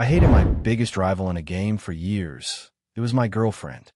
I hated my biggest rival in a game for years. It was my girlfriend.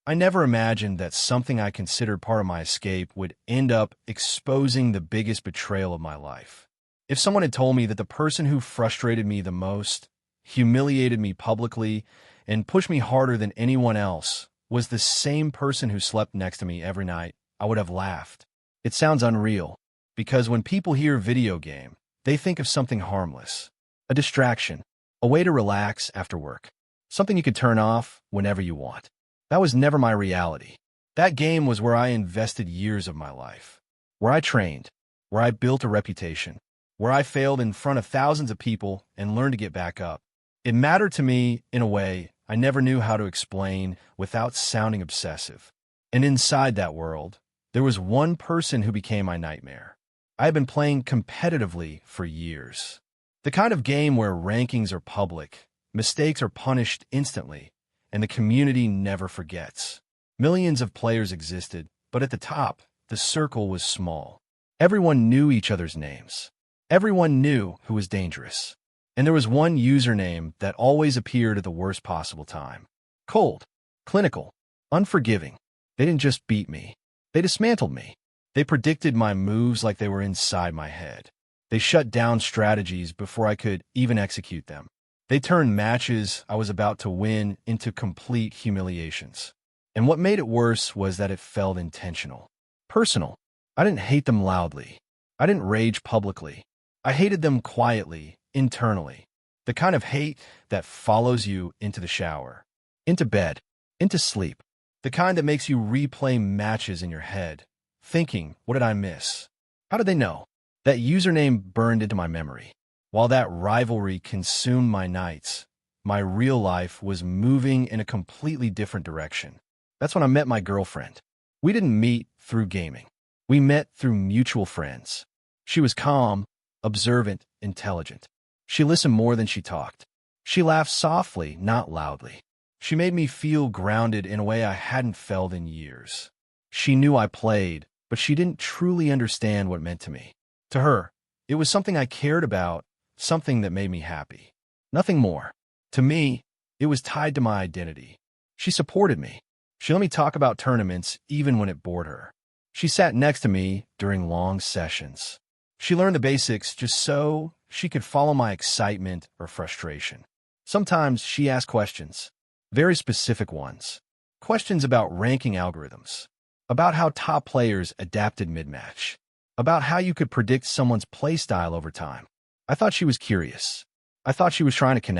I never imagined that something I considered part of my escape would end up exposing the biggest betrayal of my life. If someone had told me that the person who frustrated me the most, humiliated me publicly, and pushed me harder than anyone else was the same person who slept next to me every night, I would have laughed. It sounds unreal, because when people hear video game, they think of something harmless, a distraction, a way to relax after work, something you could turn off whenever you want. That was never my reality. That game was where I invested years of my life, where I trained, where I built a reputation, where I failed in front of thousands of people and learned to get back up. It mattered to me in a way I never knew how to explain without sounding obsessive. And inside that world, there was one person who became my nightmare. I had been playing competitively for years. The kind of game where rankings are public, mistakes are punished instantly, and the community never forgets. Millions of players existed, but at the top, the circle was small. Everyone knew each other's names. Everyone knew who was dangerous. And there was one username that always appeared at the worst possible time. Cold, clinical, unforgiving. They didn't just beat me. They dismantled me. They predicted my moves like they were inside my head. They shut down strategies before I could even execute them. They turned matches I was about to win into complete humiliations. And what made it worse was that it felt intentional. Personal. I didn't hate them loudly. I didn't rage publicly. I hated them quietly, internally. The kind of hate that follows you into the shower, into bed, into sleep. The kind that makes you replay matches in your head, thinking, what did I miss? How did they know? That username burned into my memory. While that rivalry consumed my nights, my real life was moving in a completely different direction. That's when I met my girlfriend. We didn't meet through gaming. We met through mutual friends. She was calm, observant, intelligent. She listened more than she talked. She laughed softly, not loudly. She made me feel grounded in a way I hadn't felt in years. She knew I played, but she didn't truly understand what it meant to me. To her, it was something I cared about, something that made me happy. Nothing more. To me, it was tied to my identity. She supported me. She let me talk about tournaments even when it bored her. She sat next to me during long sessions. She learned the basics just so she could follow my excitement or frustration. Sometimes she asked questions, very specific ones. Questions about ranking algorithms, about how top players adapted mid-match, about how you could predict someone's playstyle over time. I thought she was curious. I thought she was trying to connect.